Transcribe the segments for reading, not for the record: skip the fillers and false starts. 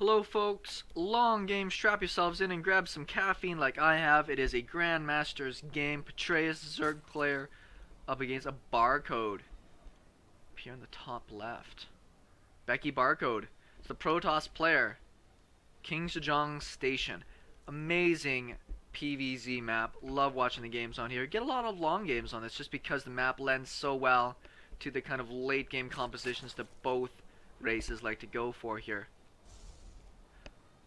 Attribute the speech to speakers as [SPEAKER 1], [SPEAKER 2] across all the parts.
[SPEAKER 1] Hello folks, long game, strap yourselves in and grab some caffeine like I have. It is a Grandmaster's game, Petraeus Zerg player up against a barcode. Up here in the top left. Becky Barcode, it's the protoss player. King Sejong Station. Amazing PvZ map, love watching the games on here. Get a lot of long games on this just because the map lends so well to the kind of late game compositions that both races like to go for here.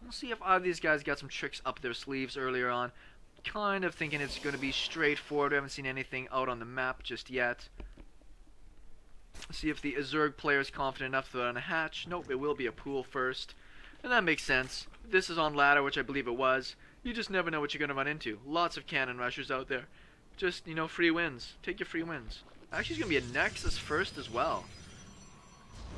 [SPEAKER 1] We'll see if either of these guys got some tricks up their sleeves earlier on. Kind of thinking it's going to be straightforward. We haven't seen anything out on the map just yet. See if the Zerg player is confident enough to throw on a hatch. Nope, it will be a pool first. And that makes sense. This is on ladder, which I believe it was. You just never know what you're going to run into. Lots of cannon rushers out there. Just, free wins. Take your free wins. Actually, it's going to be a Nexus first as well.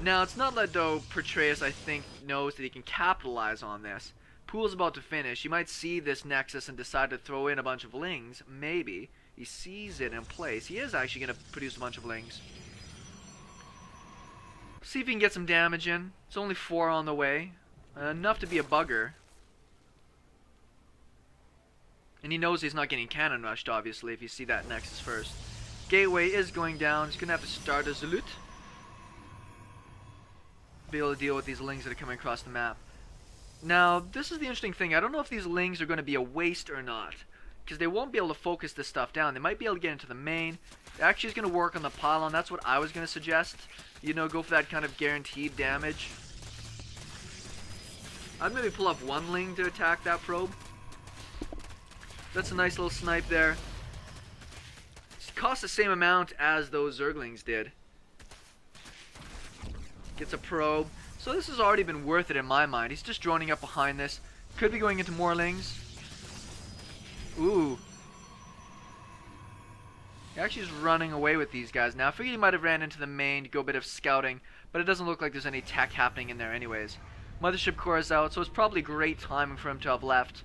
[SPEAKER 1] Now, it's not like though Petraeus, I think, knows that he can capitalize on this. Pool's about to finish. He might see this Nexus and decide to throw in a bunch of lings. Maybe. He sees it in place. He is actually going to produce a bunch of lings. See if he can get some damage in. It's only 4 on the way. Enough to be a bugger. And he knows he's not getting cannon rushed, obviously, if you see that Nexus first. Gateway is going down. He's going to have to start a Zulute. Be able to deal with these lings that are coming across the map. Now, this is the interesting thing. I don't know if these lings are going to be a waste or not, because they won't be able to focus this stuff down. They might be able to get into the main. It actually is going to work on the pylon. That's what I was going to suggest. Go for that kind of guaranteed damage. I'd maybe pull up one ling to attack that probe. That's a nice little snipe there. It costs the same amount as those Zerglings did. Gets a probe. So this has already been worth it in my mind. He's just droning up behind this. Could be going into more lings. Ooh. He actually is running away with these guys now. I figured he might have ran into the main to go a bit of scouting, but it doesn't look like there's any tech happening in there anyways. Mothership core is out, so it's probably great timing for him to have left.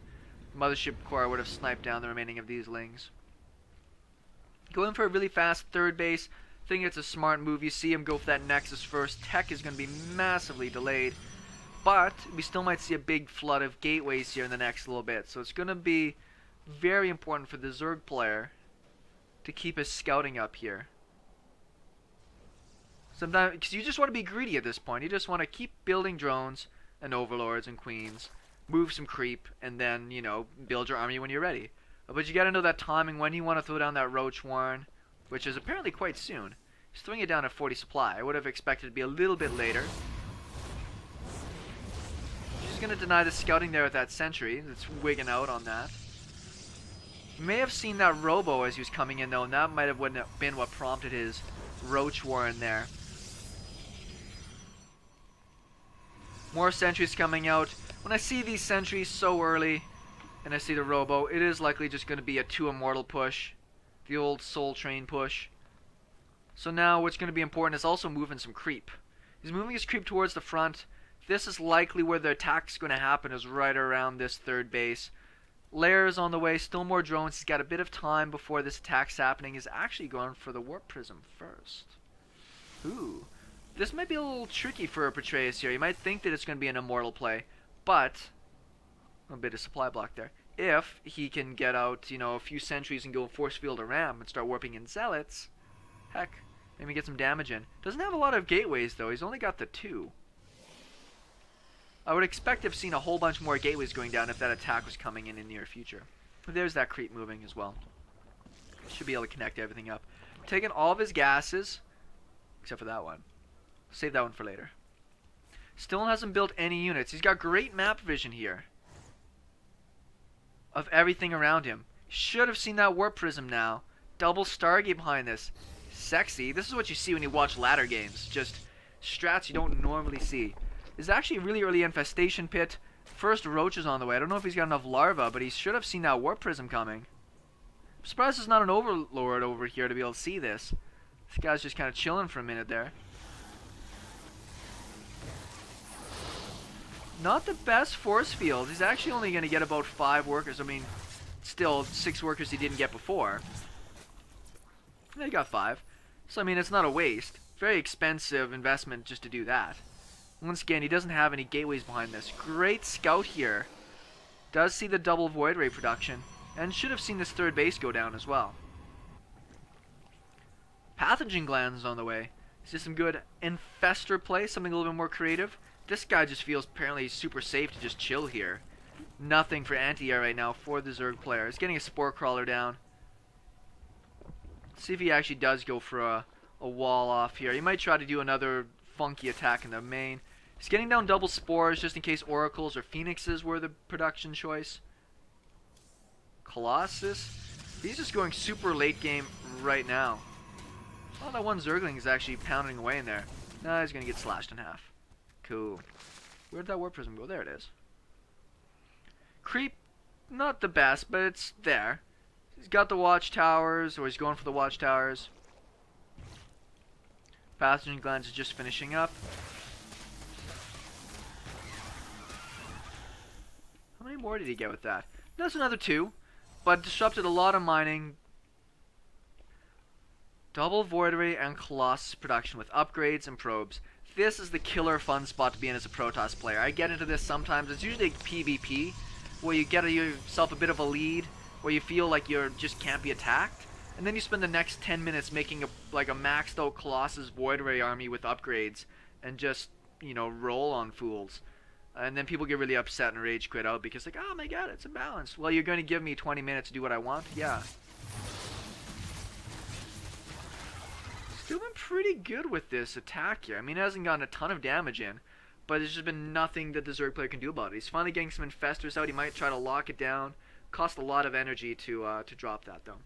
[SPEAKER 1] Mothership core would have sniped down the remaining of these lings. Going for a really fast third base. I think it's a smart move. You see him go for that Nexus first. Tech is going to be massively delayed. But we still might see a big flood of gateways here in the next little bit. So it's going to be very important for the Zerg player to keep his scouting up here. Sometimes, because you just want to be greedy at this point. You just want to keep building drones and overlords and queens. Move some creep and then, build your army when you're ready. But you got to know that timing when you want to throw down that Roach Warren, which is apparently quite soon. He's throwing it down at 40 supply. I would have expected it to be a little bit later. She's going to deny the scouting there with that sentry. It's wigging out on that. You may have seen that Robo as he was coming in though, and that might have been what prompted his Roach Warren there. More sentries coming out. When I see these sentries so early, and I see the Robo, it is likely just going to be a 2 immortal push. The old Soul Train push. So now what's going to be important is also moving some creep. He's moving his creep towards the front. This is likely where the attack's going to happen, is right around this third base. Lair is on the way, still more drones. He's got a bit of time before this attack's happening. He's actually going for the Warp Prism first. Ooh. This might be a little tricky for Petraeus here. You might think that it's going to be an immortal play, but a bit of supply block there. If he can get out, a few sentries and go force field a ram and start warping in zealots, heck, maybe get some damage in. Doesn't have a lot of gateways though. He's only got the 2. I would expect to have seen a whole bunch more gateways going down if that attack was coming in the near future. But there's that creep moving as well. Should be able to connect everything up. Taking all of his gases, except for that one. Save that one for later. Still hasn't built any units. He's got great map vision here of everything around him. Should have seen that Warp Prism now. Double Stargate behind this. Sexy. This is what you see when you watch ladder games. Just strats you don't normally see. This is actually a really early infestation pit. First Roach is on the way. I don't know if he's got enough larvae, but he should have seen that Warp Prism coming. I'm surprised there's not an Overlord over here to be able to see this. This guy's just kind of chilling for a minute there. Not the best force field. He's actually only going to get about 5 workers. I mean, still 6 workers he didn't get before. Yeah, he got 5. So, I mean, it's not a waste. Very expensive investment just to do that. Once again, he doesn't have any gateways behind this. Great scout here. Does see the double void ray production, and should have seen this third base go down as well. Pathogen glands on the way. Is this some good infester play? Something a little bit more creative? This guy just feels apparently super safe to just chill here. Nothing for anti-air right now for the Zerg player. He's getting a spore crawler down. See if he actually does go for a wall off here. He might try to do another funky attack in the main. He's getting down double spores just in case oracles or phoenixes were the production choice. Colossus. He's just going super late game right now. Oh, that one Zergling is actually pounding away in there. Nah, he's going to get slashed in half. Cool. Where'd that warp prism go? There it is. Creep, not the best, but it's there. He's got the watchtowers, or he's going for the watchtowers. Pathogen glands is just finishing up. How many more did he get with that? That's another 2, but disrupted a lot of mining. Double void ray and Colossus production with upgrades and probes. This is the killer fun spot to be in as a Protoss player. I get into this sometimes. It's usually PvP, where you get yourself a bit of a lead, where you feel like you just can't be attacked, and then you spend the next 10 minutes making a maxed out Colossus void ray army with upgrades, and just, you know, roll on fools. And then people get really upset and rage quit out because like, oh my god, it's imbalanced. Well, you're going to give me 20 minutes to do what I want? Yeah. Still been pretty good with this attack here. I mean, it hasn't gotten a ton of damage in, but there's just been nothing that the Zerg player can do about it. He's finally getting some infestors out. He might try to lock it down. Cost a lot of energy to drop that, though.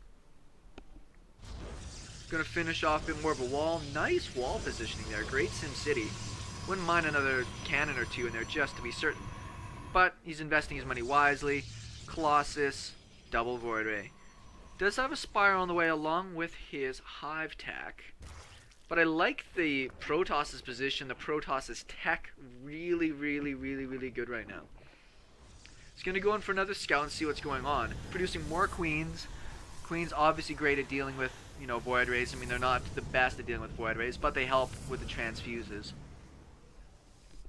[SPEAKER 1] Gonna finish off a bit more of a wall. Nice wall positioning there. Great Sim City. Wouldn't mind another cannon or 2 in there just to be certain. But he's investing his money wisely. Colossus, double void ray. Does have a Spire on the way along with his Hive Tech. But I like the Protoss's position. The Protoss's tech really, really, really, really good right now. He's going to go in for another scout and see what's going on. Producing more queens. Queens obviously great at dealing with, you know, void rays. I mean, they're not the best at dealing with void rays, but they help with the transfuses.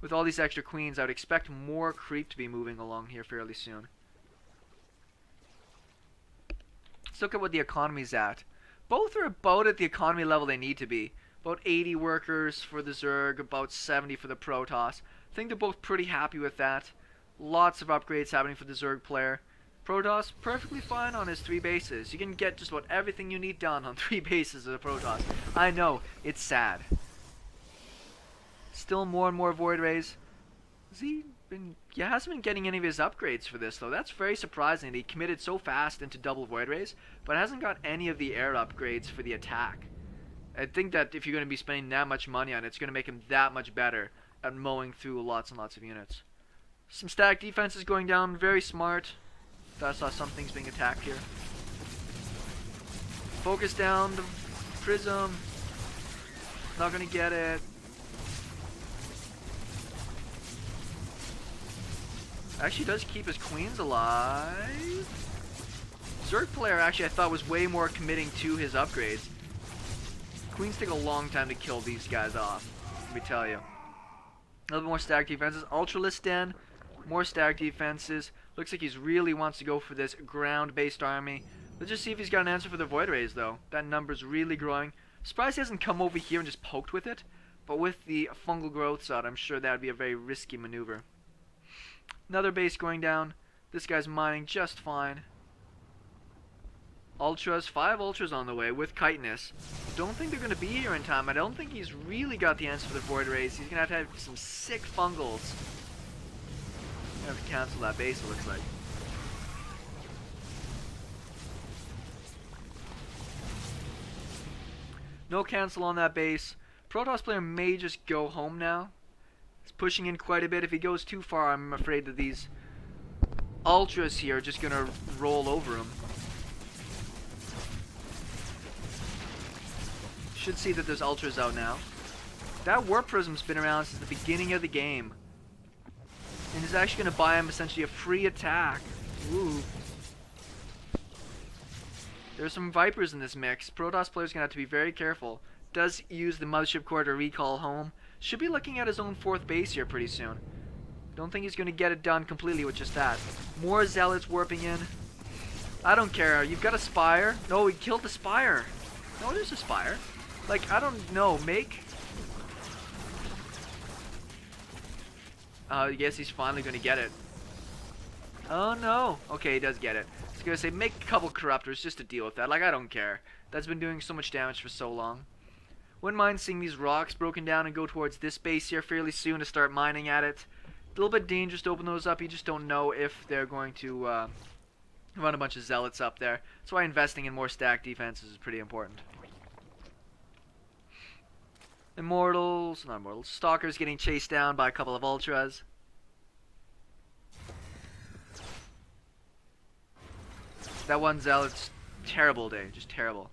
[SPEAKER 1] With all these extra queens, I would expect more creep to be moving along here fairly soon. Let's look at what the economy's at. Both are about at the economy level they need to be. About 80 workers for the Zerg, about 70 for the Protoss. I think they're both pretty happy with that. Lots of upgrades happening for the Zerg player. Protoss, perfectly fine on his 3 bases. You can get just about everything you need done on 3 bases of the Protoss. I know, it's sad. Still more and more void rays. He hasn't been getting any of his upgrades for this, though. That's very surprising. He committed so fast into double void rays, but hasn't got any of the air upgrades for the attack. I think that if you're going to be spending that much money on it, it's going to make him that much better at mowing through lots and lots of units. Some static defenses going down, very smart. Thought I saw some things being attacked here. Focus down the prism. Not going to get it. Actually does keep his queens alive. Zerg player actually I thought was way more committing to his upgrades. Queens take a long time to kill these guys off, let me tell you. A little bit more static defenses. Ultralisk Den, more static defenses. Looks like he really wants to go for this ground-based army. Let's just see if he's got an answer for the void rays, though. That number's really growing. Surprised he hasn't come over here and just poked with it. But with the fungal growths out, I'm sure that would be a very risky maneuver. Another base going down. This guy's mining just fine. Ultras, 5 ultras on the way with chitinous. Don't think they're going to be here in time. I don't think he's really got the answer for the void rays. He's going to have some sick fungals. Have to cancel that base, it looks like. No cancel on that base. Protoss player may just go home now. He's pushing in quite a bit. If he goes too far, I'm afraid that these ultras here are just going to roll over him. Should see that there's ultras out now. That warp prism's been around since the beginning of the game. And is actually going to buy him essentially a free attack. Ooh. There's some Vipers in this mix. Protoss player's going to have to be very careful. Does use the mothership core to recall home. Should be looking at his own 4th base here pretty soon. Don't think he's going to get it done completely with just that. More zealots warping in. I don't care. You've got a spire. No, he killed the spire. No, there's a spire. Like, I don't know. Make... I guess he's finally going to get it. Oh, no. Okay, he does get it. I was going to say, make a couple corruptors just to deal with that. Like, I don't care. That's been doing so much damage for so long. Wouldn't mind seeing these rocks broken down and go towards this base here fairly soon to start mining at it. A little bit dangerous to open those up. You just don't know if they're going to run a bunch of zealots up there. That's why investing in more stack defenses is pretty important. Immortals, not immortals, stalkers getting chased down by a couple of ultras. That one zealot's terrible day, just terrible.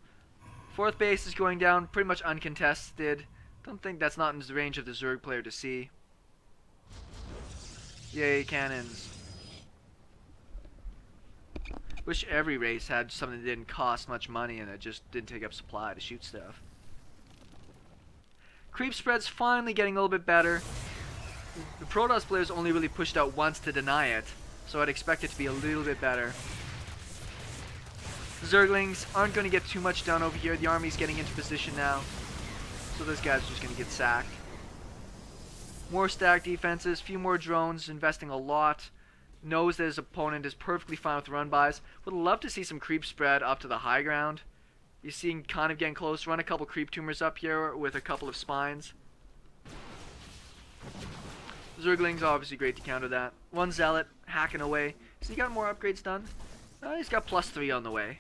[SPEAKER 1] 4th base is going down, pretty much uncontested. Don't think that's not in the range of the Zerg player to see. Yay, cannons. Wish every race had something that didn't cost much money and that just didn't take up supply to shoot stuff. Creep spread's finally getting a little bit better. The Protoss players only really pushed out once to deny it, so I'd expect it to be a little bit better. Zerglings aren't going to get too much done over here. The army's getting into position now, so those guys are just going to get sacked. More stack defenses, few more drones, investing a lot. Knows that his opponent is perfectly fine with run-bys. Would love to see some creep spread up to the high ground. You see him kind of getting close. Run a couple creep tumors up here with a couple of spines. Zerglings obviously great to counter that. One zealot hacking away. So he got more upgrades done. He's got +3 on the way.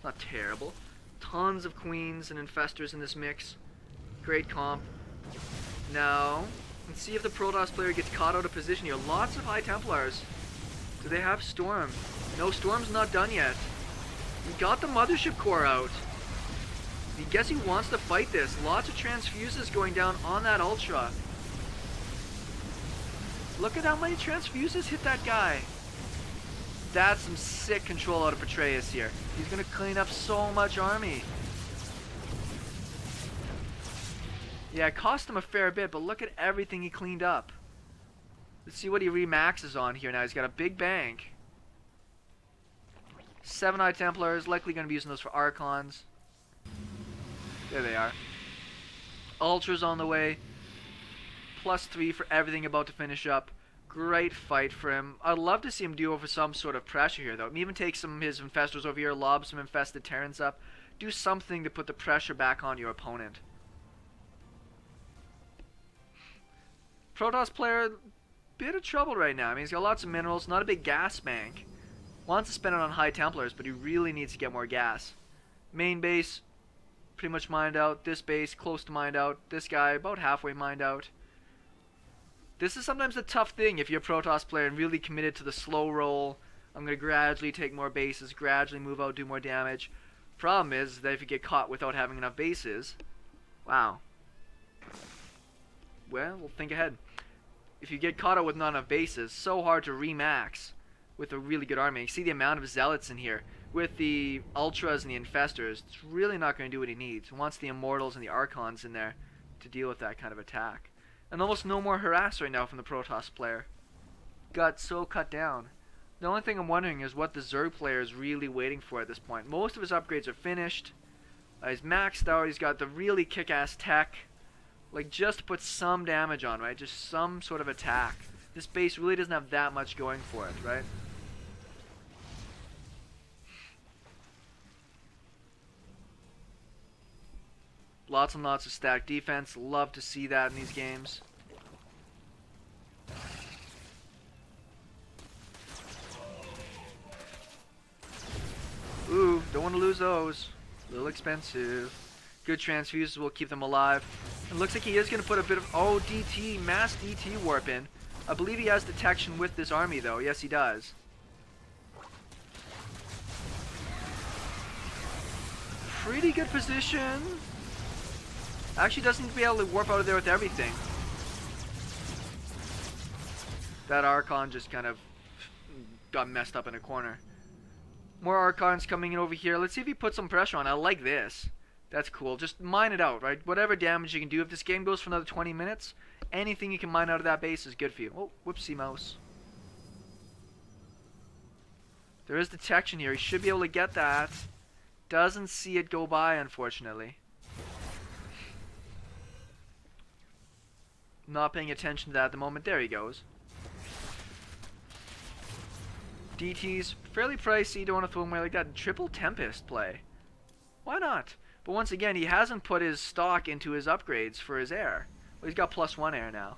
[SPEAKER 1] Not terrible. Tons of queens and infestors in this mix. Great comp. Now, let's see if the Protoss player gets caught out of position here. Lots of High Templars. Do they have Storm? No, Storm's not done yet. He got the Mothership Core out. I guess he wants to fight this. Lots of transfuses going down on that Ultra. Look at how many transfuses hit that guy. That's some sick control out of Petraeus here. He's going to clean up so much army. Yeah, it cost him a fair bit, but look at everything he cleaned up. Let's see what he remaxes on here now. He's got a big bank. 7 High Templars, likely going to be using those for Archons. There they are. Ultras on the way. +3 for everything about to finish up. Great fight for him. I'd love to see him deal with some sort of pressure here, though. Even take some of his infestors over here, lob some infested Terrans up. Do something to put the pressure back on your opponent. Protoss player, bit of trouble right now. I mean, he's got lots of minerals, not a big gas bank. Wants to spend it on High Templars, but he really needs to get more gas. Main base, pretty much mined out. This base, close to mined out. This guy, about halfway mined out. This is sometimes a tough thing if you're a Protoss player and really committed to the slow roll. I'm going to gradually take more bases, gradually move out, do more damage. Problem is that if you get caught without having enough bases, wow. Well, we'll think ahead. If you get caught out with not enough bases, so hard to remax with a really good army. You see the amount of zealots in here. With the ultras and the infestors, it's really not going to do what he needs. He wants the immortals and the archons in there to deal with that kind of attack. And almost no more harass right now from the Protoss player. Got so cut down. The only thing I'm wondering is what the Zerg player is really waiting for at this point. Most of his upgrades are finished. He's maxed out. He's got the really kick-ass tech. Like, just to put some damage on, right? Just some sort of attack. This base really doesn't have that much going for it, right? Lots and lots of stacked defense. Love to see that in these games. Ooh, don't want to lose those. A little expensive. Good transfuses will keep them alive. It looks like he is going to put a bit of... Oh, DT. Mass DT warp in. I believe he has detection with this army, though. Yes, he does. Pretty good position. Actually doesn't be able to warp out of there with everything. That Archon just kind of got messed up in a corner. More Archons coming in over here. Let's see if he puts some pressure on. I like this. That's cool. Just mine it out, right? Whatever damage you can do. If this game goes for another 20 minutes, anything you can mine out of that base is good for you. Oh, whoopsie mouse. There is detection here. He should be able to get that. Doesn't see it go by, unfortunately. Not paying attention to that at the moment. There he goes. DT's fairly pricey. Don't want to throw him away like that. Triple Tempest play. Why not? But once again, he hasn't put his stock into his upgrades for his air. Well, he's got +1 air now.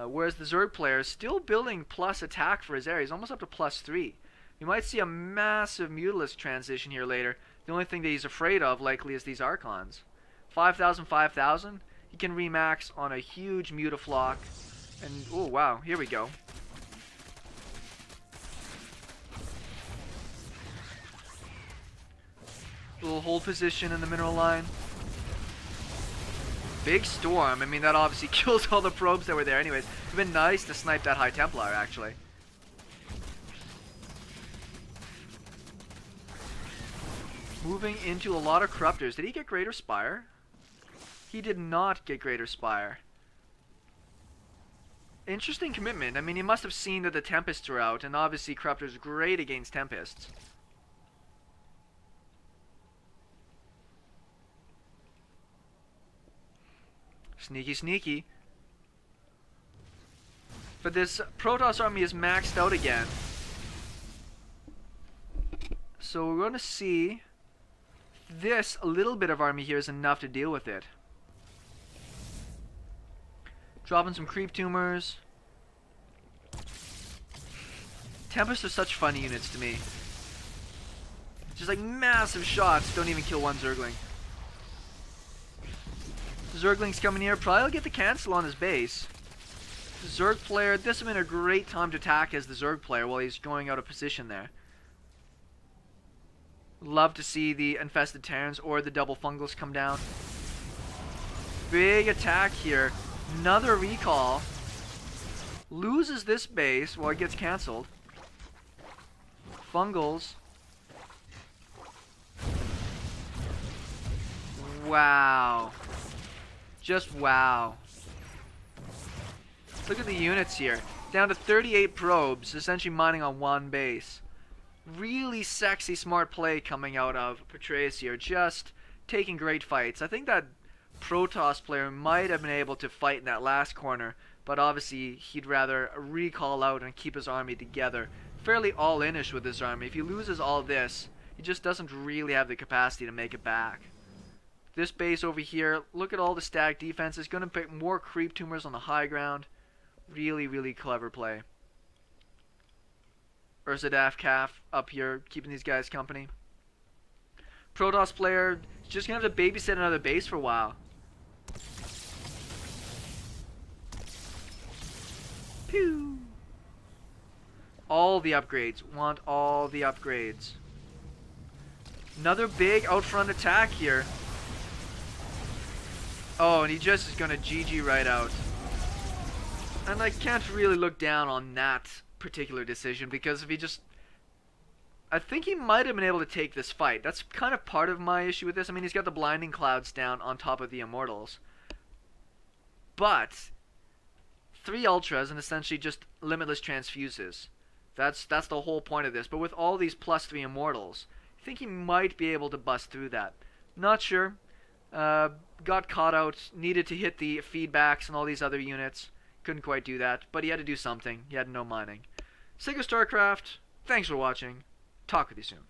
[SPEAKER 1] Whereas the Zerg player is still building plus attack for his air. He's almost up to +3. You might see a massive Mutalisk transition here later. The only thing that he's afraid of, likely, is these Archons. 5,000, 5,000. He can remax on a huge Mutaflock. And, oh, wow. Here we go. Little hold position in the mineral line. Big storm. I mean, that obviously kills all the probes that were there anyways. It would have been nice to snipe that High Templar, actually. Moving into a lot of Corruptors. Did he get Greater Spire? He did not get Greater Spire. Interesting commitment. I mean, he must have seen that the Tempests were out, and obviously Corruptor's great against Tempests. Sneaky, sneaky. But this Protoss army is maxed out again. So we're going to see this little bit of army here is enough to deal with it. Dropping some creep tumors. Tempests are such fun units to me. Just like massive shots don't even kill one Zergling. Zergling's coming here. Probably will get the cancel on his base. The Zerg player, this would have been a great time to attack as the Zerg player while he's going out of position there. Love to see the infested Terrans or the double fungals come down. Big attack here. Another recall. Loses this base while it gets cancelled. Fungals. Wow. Just wow. Look at the units here. Down to 38 probes, essentially mining on one base. Really sexy, smart play coming out of Petraeus here. Just taking great fights. I think that Protoss player might have been able to fight in that last corner, but obviously he'd rather recall out and keep his army together. Fairly all-in-ish with this army. If he loses all this, he just doesn't really have the capacity to make it back. This base over here, look at all the stacked defenses. Going to pick more creep tumors on the high ground. Really, really clever play. Urzadaf Calf up here, keeping these guys company. Protoss player is just going to have to babysit another base for a while. Pew! All the upgrades. Want all the upgrades. Another big out front attack here. Oh, and he just is going to GG right out. And I can't really look down on that particular decision, because if he just... I think he might have been able to take this fight. That's kind of part of my issue with this. I mean, he's got the blinding clouds down on top of the Immortals. But 3 Ultras and essentially just limitless transfuses. That's the whole point of this. But with all these +3 Immortals, I think he might be able to bust through that. Not sure. Got caught out, needed to hit the feedbacks and all these other units. Couldn't quite do that, but he had to do something. He had no mining. SeKo Starcraft, thanks for watching. Talk with you soon.